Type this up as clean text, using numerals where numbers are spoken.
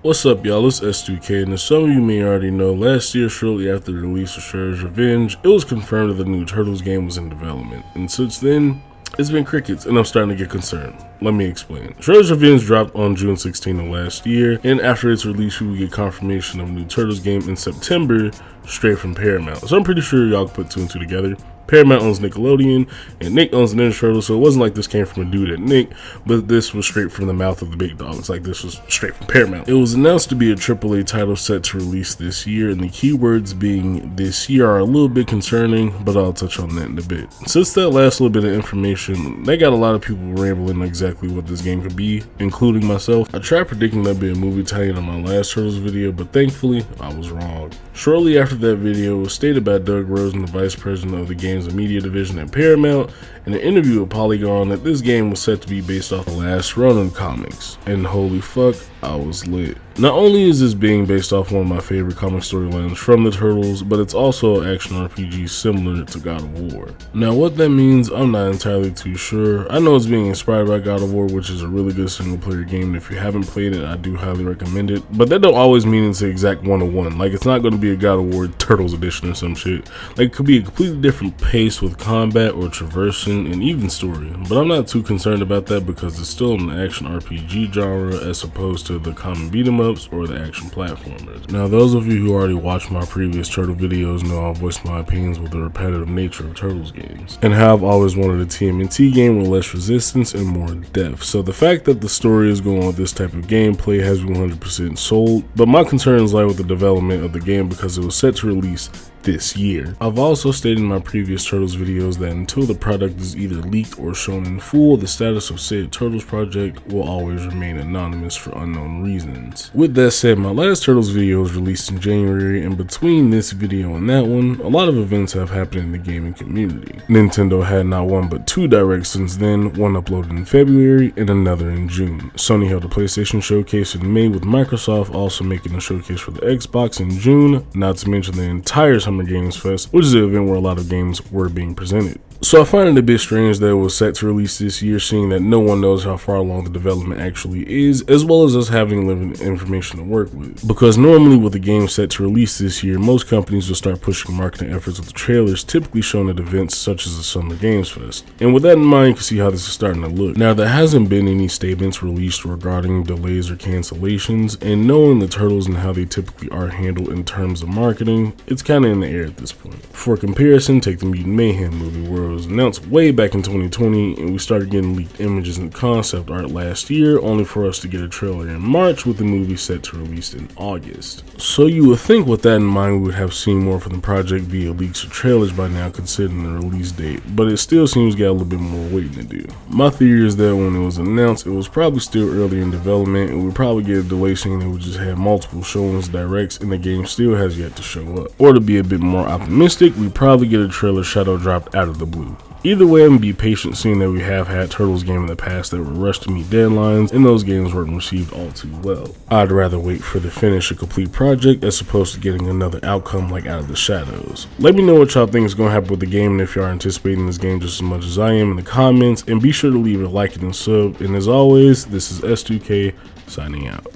What's up, y'all? It's S2K, and as some of you may already know, last year, shortly after the release of Shredder's Revenge, it was confirmed that the new Turtles game was in development, and since then, it's been crickets, and I'm starting to get concerned. Let me explain. Shredder's Revenge dropped on June 16 of last year, and after its release, we would get confirmation of a new Turtles game in September, straight from Paramount. So I'm pretty sure y'all can put two and two together. Paramount owns Nickelodeon, and Nick owns Ninja Turtles, so it wasn't like this came from a dude at Nick, but this was straight from the mouth of the big dogs. Like, this was straight from Paramount. It was announced to be a AAA title set to release this year, and the keywords being this year are a little bit concerning, but I'll touch on that in a bit. Since that last little bit of information, they got a lot of people rambling exactly what this game could be, including myself. I tried predicting that'd be a movie tie-in on my last Turtles video, but thankfully, I was wrong. Shortly after that video, it was stated by Doug Rosen, the vice president of the game's media division at Paramount, in an interview with Polygon, that this game was set to be based off the last run of comics. And holy fuck, I was lit. Not only is this being based off one of my favorite comic storylines from the Turtles, but it's also an action RPG similar to God of War. Now what that means, I'm not entirely too sure. I know it's being inspired by God of War, which is a really good single player game, and if you haven't played it, I do highly recommend it. But that don't always mean it's the exact one-to-one. Like, it's not going to be a God of War Turtles edition or some shit. Like, it could be a completely different pace with combat or traversing and even story. But I'm not too concerned about that because it's still in the action RPG genre as opposed to the common beat 'em ups or the action platformers. Now, those of you who already watched my previous Turtle videos know I'll voice my opinions with the repetitive nature of Turtles games, and how I've always wanted a TMNT game with less resistance and more depth. So the fact that the story is going with this type of gameplay has me 100% sold, but my concerns lie with the development of the game because it was set to release this year. I've also stated in my previous Turtles videos that until the product is either leaked or shown in full, the status of said Turtles project will always remain anonymous for unknown reasons. With that said, my last Turtles video was released in January, and between this video and that one, a lot of events have happened in the gaming community. Nintendo had not one but two directs since then, one uploaded in February and another in June. Sony held a PlayStation showcase in May, with Microsoft also making a showcase for the Xbox in June, not to mention the entire Summer Games Fest, which is an event where a lot of games were being presented. So I find it a bit strange that it was set to release this year, seeing that no one knows how far along the development actually is, as well as us having limited information to work with. Because normally with a game set to release this year, most companies will start pushing marketing efforts with the trailers typically shown at events such as the Summer Games Fest. And with that in mind, you can see how this is starting to look. Now, there hasn't been any statements released regarding delays or cancellations, and knowing the Turtles and how they typically are handled in terms of marketing, it's kind of in the air at this point. For comparison, take the Mutant Mayhem movie, where it was announced way back in 2020, and we started getting leaked images and concept art last year, only for us to get a trailer in March with the movie set to release in August. So you would think with that in mind, we would have seen more from the project via leaks or trailers by now, considering the release date, but it still seems got a little bit more waiting to do. My theory is that when it was announced, it was probably still early in development, and we'd probably get a delay saying that we just had multiple showings, directs, and the game still has yet to show up. Or to be a bit more optimistic, we'd probably get a trailer shadow dropped out of the blue. Either way, I'm gonna be patient, seeing that we have had Turtles games in the past that were rushed to meet deadlines, and those games weren't received all too well. I'd rather wait for the finish a complete project as opposed to getting another outcome like Out of the Shadows. Let me know what y'all think is gonna happen with the game, and if y'all are anticipating this game just as much as I am, in the comments, and be sure to leave a like and sub. And as always, this is S2K signing out.